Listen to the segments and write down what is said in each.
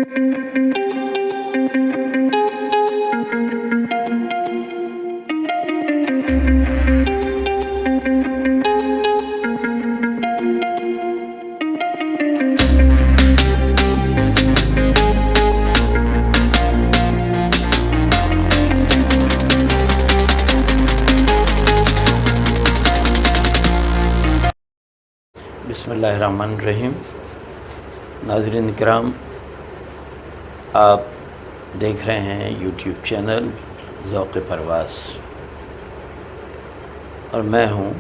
बिस्मिल्लाहिर्रहमानिर्रहीम। नाज़रीन किराम, आप देख रहे हैं यूट्यूब चैनल ज़ौक़ परवास और मैं हूं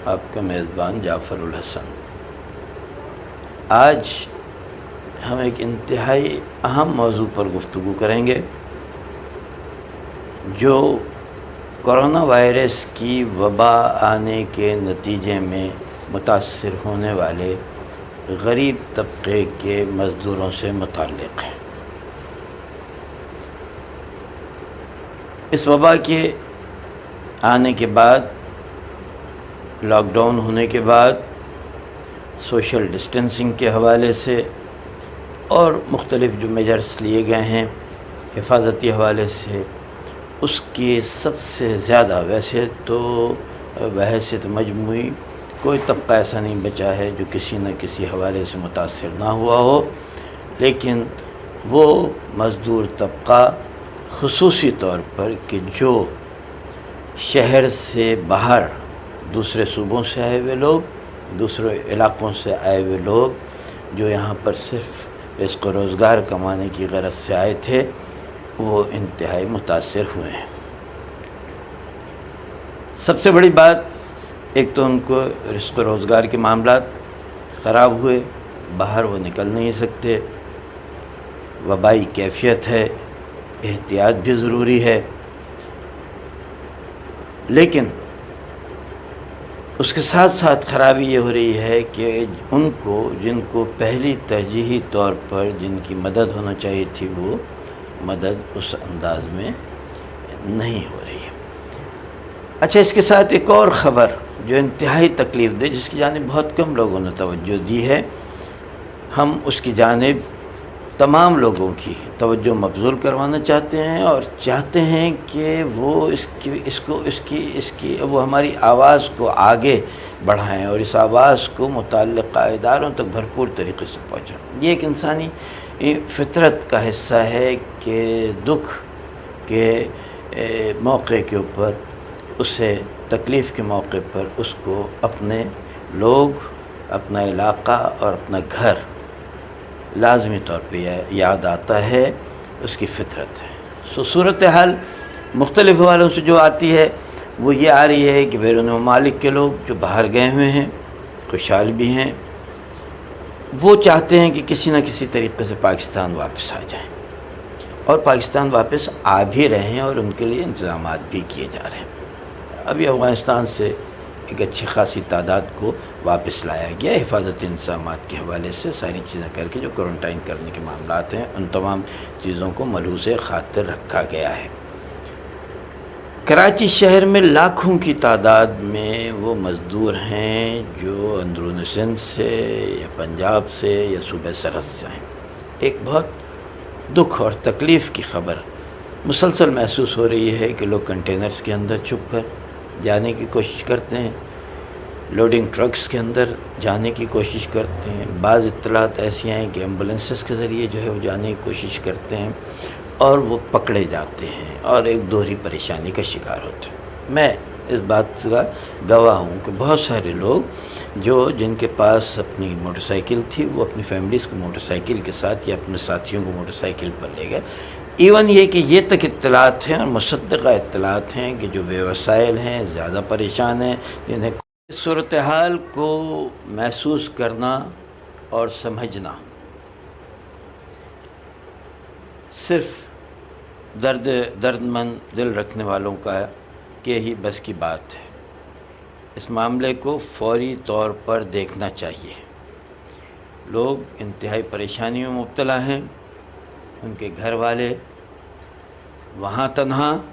आपका मेज़बान जाफ़रुल हसन। आज हम एक इंतहाई अहम मौजू पर गुफ्तगू करेंगे जो कोरोना वायरस की वबा आने के नतीजे में मुतासिर होने वाले गरीब तबके के मज़दूरों से मुताल्लिक़ है। इस वबा के आने के बाद, लॉकडाउन होने के बाद, सोशल डिस्टेंसिंग के हवाले से और मुख्तलिफ़ जो मेजर्स लिए गए हैं हिफाजती हवाले से, उसकी सबसे ज़्यादा, वैसे तो बहैसियत मजमूई कोई तबका ऐसा नहीं बचा है जो किसी न किसी हवाले से मुतासिर ना हुआ हो, लेकिन वो मज़दूर तबका ख़ुसूसी तौर पर कि जो शहर से बाहर दूसरे सूबों से आए हुए लोग, दूसरे इलाक़ों से आए हुए लोग जो यहाँ पर सिर्फ़ रिज़्क़ रोज़गार कमाने की गरज से आए थे, वो इंतहाई मुतासिर हुए हैं। सबसे बड़ी बात, एक तो उनको रिज़्क़ रोज़गार के मामलात ख़राब हुए, बाहर वो निकल नहीं सकते, वबाई कैफ़ियत है, एहतियात भी ज़रूरी है, लेकिन उसके साथ साथ ख़राबी ये हो रही है कि उनको, जिनको पहली तरजीही तौर पर जिनकी मदद होना चाहिए थी, वो मदद उस अंदाज़ में नहीं हो रही है। अच्छा, इसके साथ एक और ख़बर जो इंतहाई तकलीफ़ दे, जिसकी जानिब बहुत कम लोगों ने तवज्जो दी है, हम उसकी जानिब तमाम लोगों की तवज्जो मबज़ूल करवाना चाहते हैं और चाहते हैं कि वो इसकी वो हमारी आवाज़ को आगे बढ़ाएं और इस आवाज़ को मुतल्लिक़ा इदारों तक भरपूर तरीक़े से पहुँचाएं। ये एक इंसानी फ़ितरत का हिस्सा है कि दुख के मौके के ऊपर, उसे तकलीफ़ के मौके पर उसको अपने लोग, अपना इलाक़ा और अपना घर लाज़मी तौर पे याद आता है, उसकी फ़ितरत है। सो सूरत हाल मुख्तलिफ़ हवालों से जो आती है वो ये आ रही है कि बैरून ममालिक के लोग जो बाहर गए हुए हैं, खुशहाल भी हैं, वो चाहते हैं कि किसी न किसी तरीक़े से पाकिस्तान वापस आ जाएं और पाकिस्तान वापस आ भी रहे हैं और उनके लिए इंतज़ामात भी किए जा रहे हैं। अभी अफ़ग़ानिस्तान से एक अच्छी खासी तादाद को वापस लाया गया हिफाजती इंतज़ामात के हवाले से, सारी चीज़ें करके जो क्वारंटाइन करने के मामलात हैं, उन तमाम चीज़ों को मलूज़ ख़ातिर रखा गया है। कराची शहर में लाखों की तादाद में वो मज़दूर हैं जो अंदरून सिंध से या पंजाब से या सूबे सरहद से हैं। एक बहुत दुख और तकलीफ़ की ख़बर मुसलसल महसूस हो रही है कि लोग कंटेनर्स के अंदर छुप कर जाने की कोशिश करते हैं, लोडिंग ट्रक्स के अंदर जाने की कोशिश करते हैं। बाज़ इत्तलात ऐसी हैं कि एम्बुलेंसेस के ज़रिए जो है वो जाने की कोशिश करते हैं और वो पकड़े जाते हैं और एक दोहरी परेशानी का शिकार होते हैं। मैं इस बात का गवाह हूँ कि बहुत सारे लोग जिनके पास अपनी मोटरसाइकिल थी, वो अपनी फैमिलीज़ को मोटरसाइकिल के साथ या अपने साथियों को मोटरसाइकिल पर ले गए। इवन ये कि ये तक इत्तलात हैं और मुसद्दक़ा इत्तलात हैं कि जो बेवसाइल हैं, ज़्यादा परेशान हैं, जिन्हें इस सूरत हाल को महसूस करना और समझना सिर्फ़ दर्दमंद दिल रखने वालों का के ही बस की बात है। इस मामले को फ़ौरी तौर पर देखना चाहिए। लोग इंतहाई परेशानी में मुब्तला हैं, उनके घर वाले वहाँ तन्हा,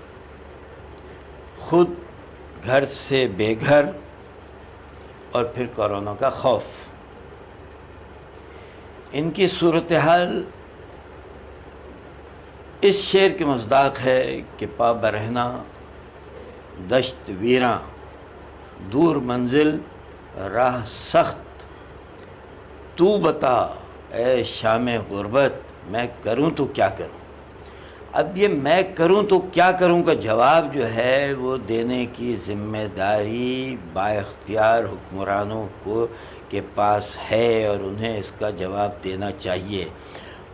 ख़ुद घर से बेघर, और फिर कोरोना का खौफ। इनकी सूरत हाल اس شعر کے مصداق ہے کہ پا برہنا دشت ویراں دور منزل راہ سخت، تو بتا اے شام غربت میں کروں تو کیا کروں۔ اب یہ میں کروں تو کیا کروں کا جواب جو ہے وہ دینے کی ذمہ داری با اختیار حکمرانوں کے پاس ہے، اور انہیں اس کا جواب دینا چاہیے،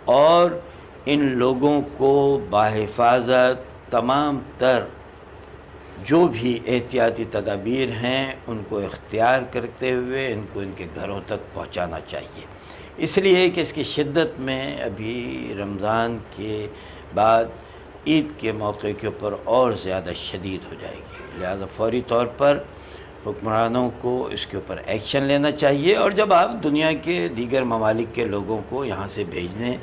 اور ان لوگوں کو بحفاظت تمام تر جو بھی احتیاطی تدابیر ہیں ان کو اختیار کرتے ہوئے ان کو ان کے گھروں تک پہنچانا چاہیے، اس لیے کہ اس کی شدت میں ابھی رمضان کے بعد عید کے موقع کے اوپر اور زیادہ شدید ہو جائے گی، لہذا فوری طور پر حکمرانوں کو اس کے اوپر ایکشن لینا چاہیے۔ اور جب آپ دنیا کے دیگر ممالک کے لوگوں کو یہاں سے بھیجنے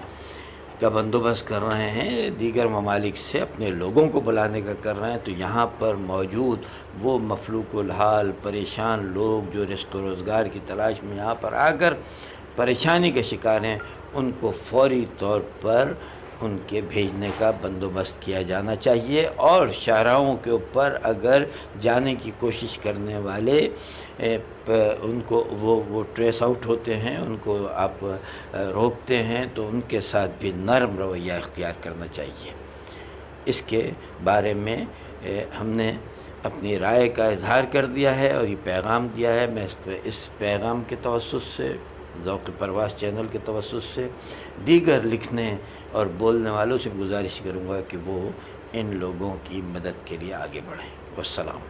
کا بندوبست کر رہے ہیں، دیگر ممالک سے اپنے لوگوں کو بلانے کا کر رہے ہیں، تو یہاں پر موجود وہ مفلوک الحال پریشان لوگ جو رزق و روزگار کی تلاش میں یہاں پر آ کر پریشانی کے شکار ہیں، ان کو فوری طور پر ان کے بھیجنے کا بندوبست کیا جانا چاہیے، اور شاہراہوں کے اوپر اگر جانے کی کوشش کرنے والے ان کو وہ ٹریس آؤٹ ہوتے ہیں، ان کو آپ روکتے ہیں، تو ان کے ساتھ بھی نرم رویہ اختیار کرنا چاہیے۔ اس کے بارے میں ہم نے اپنی رائے کا اظہار کر دیا ہے اور یہ پیغام دیا ہے۔ میں اس پیغام کے توسط سے، ذوق پرواز چینل کے توسط سے دیگر لکھنے اور بولنے والوں سے گزارش کروں گا کہ وہ ان لوگوں کی مدد کے لیے آگے بڑھیں۔ والسلام۔